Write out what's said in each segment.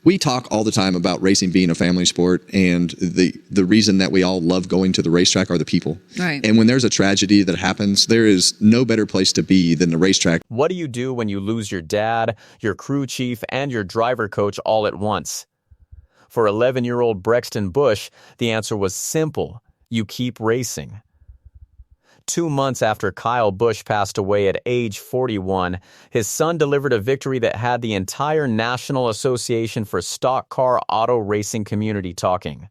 We talk all the time about racing being a family sport, and the reason that we all love going to the racetrack are the people. Right. And when there's a tragedy that happens, there is no better place to be than the racetrack. What do you do when you lose your dad, your crew chief, and your driver coach all at once? For 11-year-old Brexton Busch, the answer was simple. You keep racing. 2 months after Kyle Busch passed away at age 41, his son delivered a victory that had the entire National Association for Stock Car Auto Racing community talking.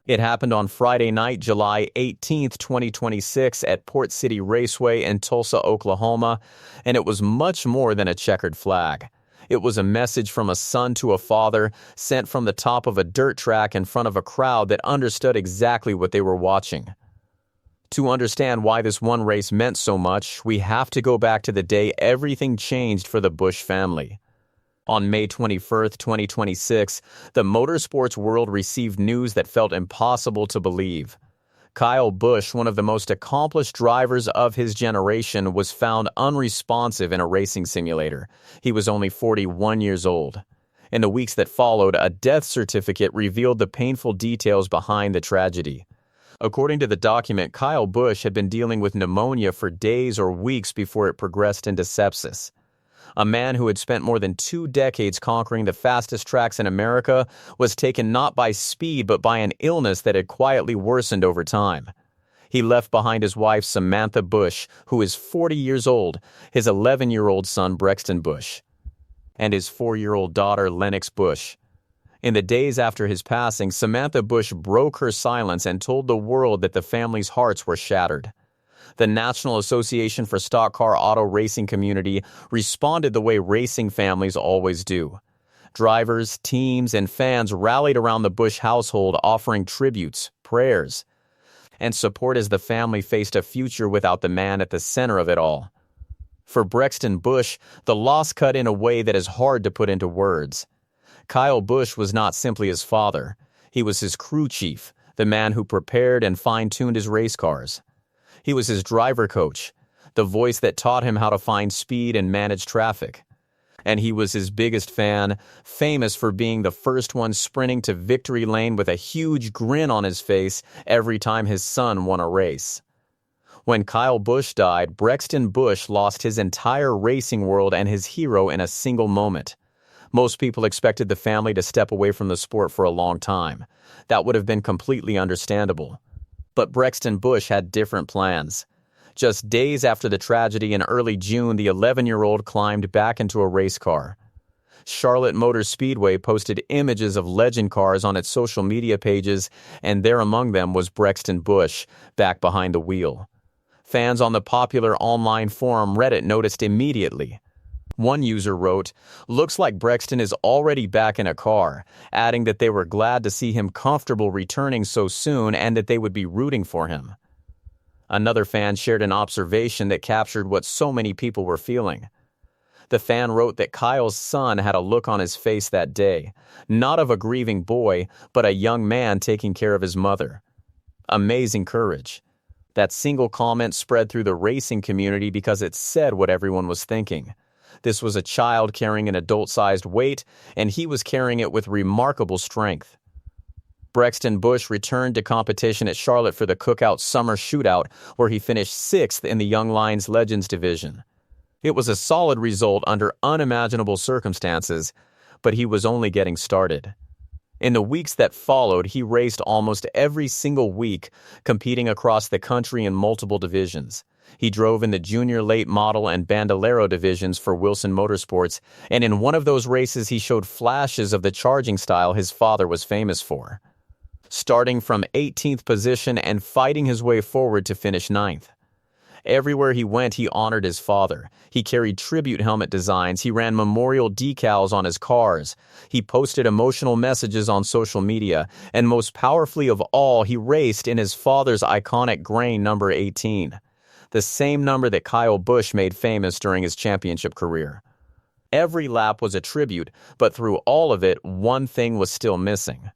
It happened on Friday night, July 18th, 2026 at Port City Raceway in Tulsa, Oklahoma, and it was much more than a checkered flag. It was a message from a son to a father sent from the top of a dirt track in front of a crowd that understood exactly what they were watching. To understand why this one race meant so much, we have to go back to the day everything changed for the Busch family. On May 21st, 2026, the motorsports world received news that felt impossible to believe. Kyle Busch, one of the most accomplished drivers of his generation, was found unresponsive in a racing simulator. He was only 41 years old. In the weeks that followed, a death certificate revealed the painful details behind the tragedy. According to the document, Kyle Busch had been dealing with pneumonia for days or weeks before it progressed into sepsis. A man who had spent more than 2 decades conquering the fastest tracks in America was taken not by speed but by an illness that had quietly worsened over time. He left behind his wife Samantha Busch, who is 40 years old, his 11-year-old son Brexton Busch, and his 4-year-old daughter Lennox Busch. In the days after his passing, Samantha Busch broke her silence and told the world that the family's hearts were shattered. The National Association for Stock Car Auto Racing community responded the way racing families always do. Drivers, teams, and fans rallied around the Busch household, offering tributes, prayers, and support as the family faced a future without the man at the center of it all. For Brexton Busch, the loss cut in a way that is hard to put into words. Kyle Busch was not simply his father. He was his crew chief, the man who prepared and fine-tuned his race cars. He was his driver coach, the voice that taught him how to find speed and manage traffic. And he was his biggest fan, famous for being the first one sprinting to victory lane with a huge grin on his face every time his son won a race. When Kyle Busch died, Brexton Busch lost his entire racing world and his hero in a single moment. Most people expected the family to step away from the sport for a long time. That would have been completely understandable. But Brexton Busch had different plans. Just days after the tragedy in early June, the 11-year-old climbed back into a race car. Charlotte Motor Speedway posted images of legend cars on its social media pages, and there among them was Brexton Busch, back behind the wheel. Fans on the popular online forum Reddit noticed immediately. One user wrote, "Looks like Brexton is already back in a car," adding that they were glad to see him comfortable returning so soon and that they would be rooting for him. Another fan shared an observation that captured what so many people were feeling. The fan wrote that Kyle's son had a look on his face that day, not of a grieving boy, but a young man taking care of his mother. Amazing courage. That single comment spread through the racing community because it said what everyone was thinking. This was a child carrying an adult-sized weight, and he was carrying it with remarkable strength. Brexton Busch returned to competition at Charlotte for the Cookout Summer Shootout, where he finished 6th in the Young Lions Legends division. It was a solid result under unimaginable circumstances, but he was only getting started. In the weeks that followed, he raced almost every single week, competing across the country in multiple divisions. He drove in the junior late model and bandolero divisions for Wilson Motorsports, and in one of those races he showed flashes of the charging style his father was famous for. Starting from 18th position and fighting his way forward to finish 9th. Everywhere he went, he honored his father. He carried tribute helmet designs. He ran memorial decals on his cars. He posted emotional messages on social media. And most powerfully of all, he raced in his father's iconic gray number 18. The same number that Kyle Busch made famous during his championship career. Every lap was a tribute, but through all of it, one thing was still missing.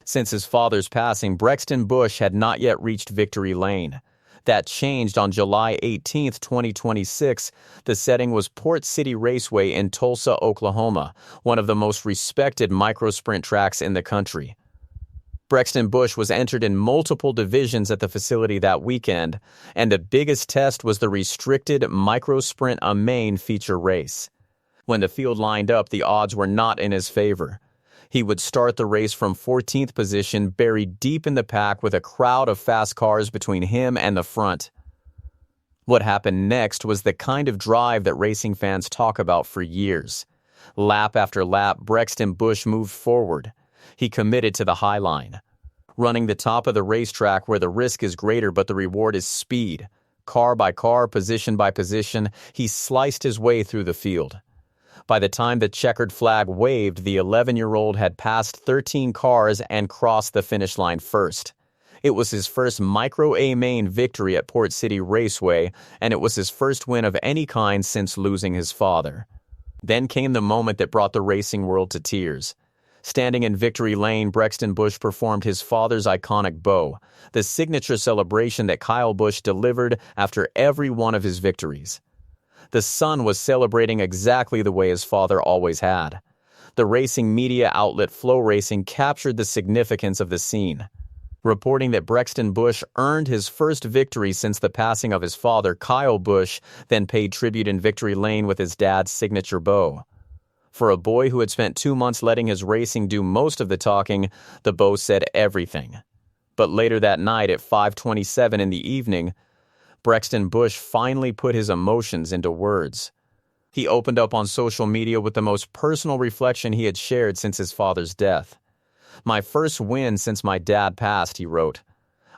Since his father's passing, Brexton Busch had not yet reached victory lane. That changed on July 18th, 2026. The setting was Port City Raceway in Tulsa, Oklahoma, one of the most respected microsprint tracks in the country. Brexton Busch was entered in multiple divisions at the facility that weekend, and the biggest test was the restricted microsprint a main feature race. When the field lined up, the odds were not in his favor. He would start the race from 14th position, buried deep in the pack with a crowd of fast cars between him and the front. What happened next was the kind of drive that racing fans talk about for years. Lap after lap, Brexton Busch moved forward. He committed to the high line. Running the top of the racetrack where the risk is greater but the reward is speed. Car by car, position by position, he sliced his way through the field. By the time the checkered flag waved, the 11-year-old had passed 13 cars and crossed the finish line first. It was his first Micro A main victory at Port City Raceway, and it was his first win of any kind since losing his father. Then came the moment that brought the racing world to tears. Standing in victory lane, Brexton Busch performed his father's iconic bow, the signature celebration that Kyle Busch delivered after every one of his victories. The son was celebrating exactly the way his father always had. The racing media outlet Flow Racing captured the significance of the scene, reporting that Brexton Busch earned his first victory since the passing of his father, Kyle Busch, then paid tribute in victory lane with his dad's signature bow. For a boy who had spent 2 months letting his racing do most of the talking, the bow said everything. But later that night at 5:27 in the evening, Brexton Busch finally put his emotions into words. He opened up on social media with the most personal reflection he had shared since his father's death. "My first win since my dad passed," he wrote.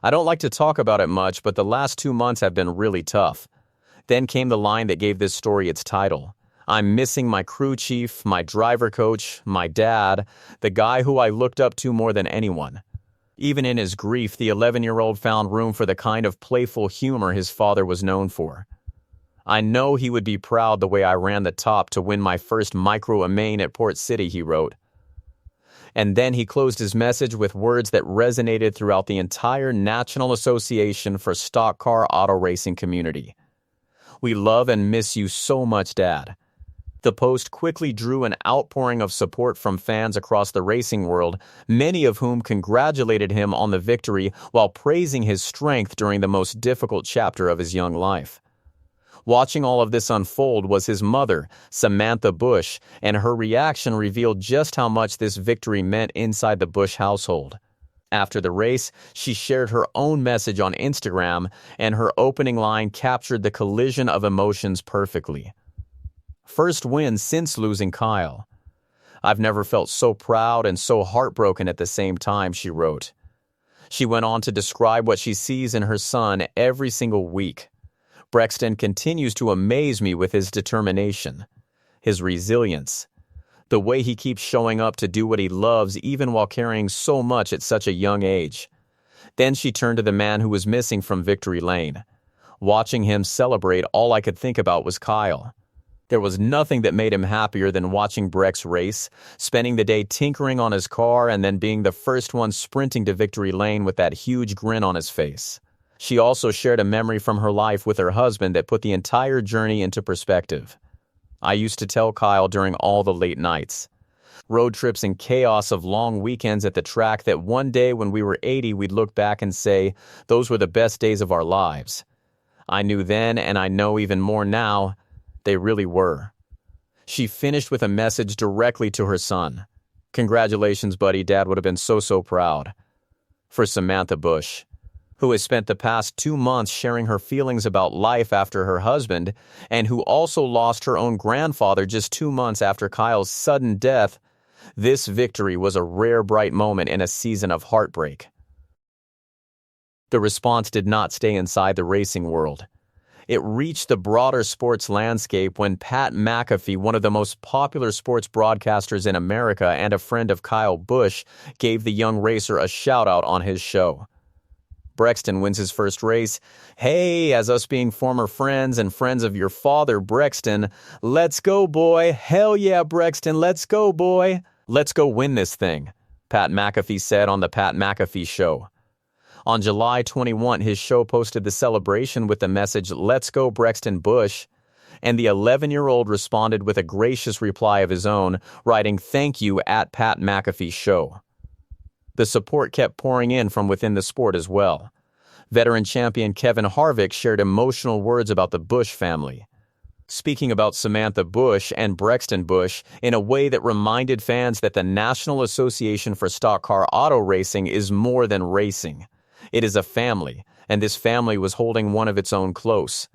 "I don't like to talk about it much, but the last 2 months have been really tough." Then came the line that gave this story its title. "I'm missing my crew chief, my driver coach, my dad, the guy who I looked up to more than anyone." Even in his grief, the 11-year-old found room for the kind of playful humor his father was known for. "I know he would be proud the way I ran the top to win my first Micro A main at Port City," he wrote. And then he closed his message with words that resonated throughout the entire National Association for Stock Car Auto Racing community. "We love and miss you so much, Dad." The post quickly drew an outpouring of support from fans across the racing world, many of whom congratulated him on the victory while praising his strength during the most difficult chapter of his young life. Watching all of this unfold was his mother, Samantha Bush, and her reaction revealed just how much this victory meant inside the Bush household. After the race, she shared her own message on Instagram, and her opening line captured the collision of emotions perfectly. "First win since losing Kyle. I've never felt so proud and so heartbroken at the same time," she wrote. She went on to describe what she sees in her son every single week. "Brexton continues to amaze me with his determination, his resilience, the way he keeps showing up to do what he loves even while carrying so much at such a young age." Then she turned to the man who was missing from victory lane. "Watching him celebrate, all I could think about was Kyle. There was nothing that made him happier than watching Brex race, spending the day tinkering on his car and then being the first one sprinting to victory lane with that huge grin on his face." She also shared a memory from her life with her husband that put the entire journey into perspective. "I used to tell Kyle during all the late nights, road trips and chaos of long weekends at the track that one day when we were 80 we'd look back and say, those were the best days of our lives. I knew then and I know even more now, they really were." She finished with a message directly to her son. "Congratulations, buddy. Dad would have been so proud." For Samantha Bush, who has spent the past 2 months sharing her feelings about life after her husband, and who also lost her own grandfather just 2 months after Kyle's sudden death, this victory was a rare bright moment in a season of heartbreak. The response did not stay inside the racing world. It reached the broader sports landscape when Pat McAfee, one of the most popular sports broadcasters in America and a friend of Kyle Busch, gave the young racer a shout-out on his show. Brexton wins his first race. "Hey, as us being former friends and friends of your father, Brexton, let's go, boy. Hell yeah, Brexton, let's go, boy. Let's go win this thing," Pat McAfee said on the Pat McAfee Show. On July 21, his show posted the celebration with the message, "Let's go Brexton Busch," and the 11-year-old responded with a gracious reply of his own, writing, "Thank you at Pat McAfee Show." The support kept pouring in from within the sport as well. Veteran champion Kevin Harvick shared emotional words about the Busch family, speaking about Samantha Bush and Brexton Busch in a way that reminded fans that the National Association for Stock Car Auto Racing is more than racing. It is a family, and this family was holding one of its own close.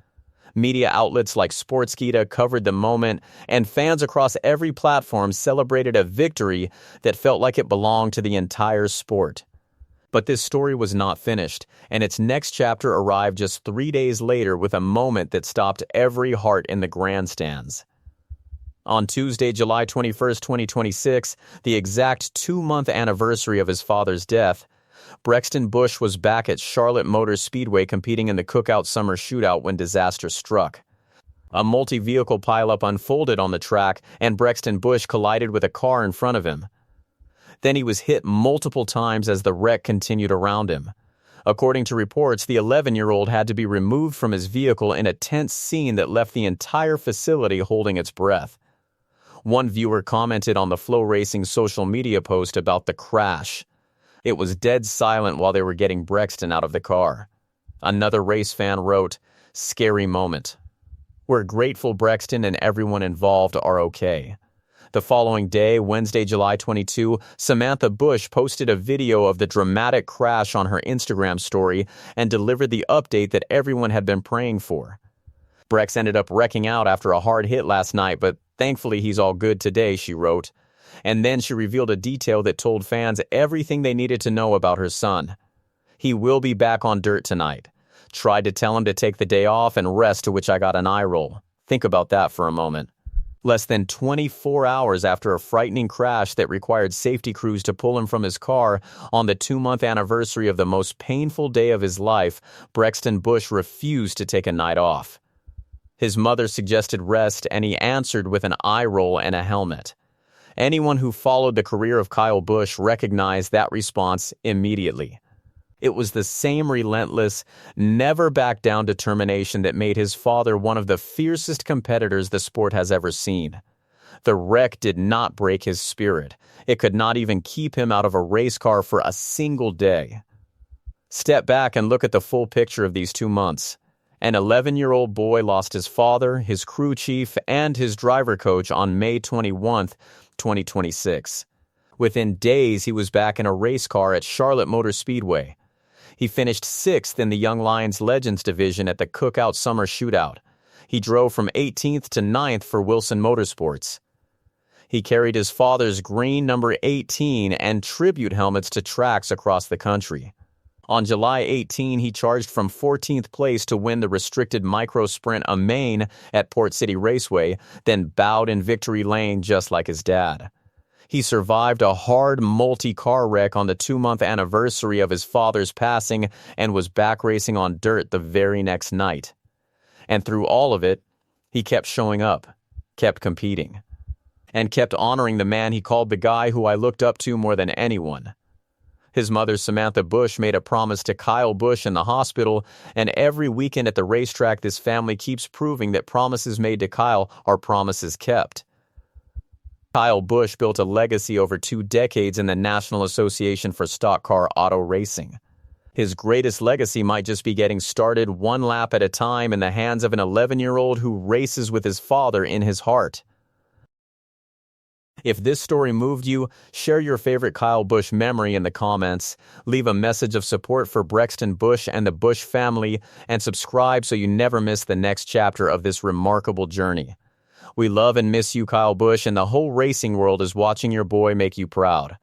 Media outlets like Sportskeeda covered the moment, and fans across every platform celebrated a victory that felt like it belonged to the entire sport. But this story was not finished, and its next chapter arrived just 3 days later with a moment that stopped every heart in the grandstands. On Tuesday, July 21st, 2026, the exact 2-month anniversary of his father's death, Brexton Busch was back at Charlotte Motor Speedway competing in the Cookout Summer Shootout when disaster struck. A multi-vehicle pileup unfolded on the track, and Brexton Busch collided with a car in front of him. Then he was hit multiple times as the wreck continued around him. According to reports, the 11-year-old had to be removed from his vehicle in a tense scene that left the entire facility holding its breath. One viewer commented on the Flow Racing social media post about the crash. It was dead silent while they were getting Brexton out of the car. Another race fan wrote, "Scary moment. We're grateful Brexton and everyone involved are okay." The following day, Wednesday, July 22, Samantha Bush posted a video of the dramatic crash on her Instagram story and delivered the update that everyone had been praying for. "Brex ended up wrecking out after a hard hit last night, but thankfully he's all good today," she wrote. And then she revealed a detail that told fans everything they needed to know about her son. "He will be back on dirt tonight. Tried to tell him to take the day off and rest, to which I got an eye roll. Think about that for a moment." Less than 24 hours after a frightening crash that required safety crews to pull him from his car, on the 2-month anniversary of the most painful day of his life, Brexton Busch refused to take a night off. His mother suggested rest, and he answered with an eye roll and a helmet. Anyone who followed the career of Kyle Busch recognized that response immediately. It was the same relentless, never-back-down determination that made his father one of the fiercest competitors the sport has ever seen. The wreck did not break his spirit. It could not even keep him out of a race car for a single day. Step back and look at the full picture of these 2 months. An 11-year-old boy lost his father, his crew chief, and his driver coach on May 21st, 2026. Within days, he was back in a race car at Charlotte Motor Speedway. He finished 6th in the Young Lions Legends division at the Cookout Summer Shootout. He drove from 18th to 9th for Wilson Motorsports. He carried his father's green number 18 and tribute helmets to tracks across the country. On July 18, he charged from 14th place to win the restricted micro sprint a main at Port City Raceway, then bowed in victory lane just like his dad. He survived a hard multi-car wreck on the 2-month anniversary of his father's passing and was back racing on dirt the very next night. And through all of it, he kept showing up, kept competing, and kept honoring the man he called the guy who I looked up to more than anyone. His mother, Samantha Bush, made a promise to Kyle Busch in the hospital, and every weekend at the racetrack, this family keeps proving that promises made to Kyle are promises kept. Kyle Busch built a legacy over 2 decades in the National Association for Stock Car Auto Racing. His greatest legacy might just be getting started one lap at a time in the hands of an 11-year-old who races with his father in his heart. If this story moved you, share your favorite Kyle Busch memory in the comments, leave a message of support for Brexton Busch and the Busch family, and subscribe so you never miss the next chapter of this remarkable journey. We love and miss you, Kyle Busch, and the whole racing world is watching your boy make you proud.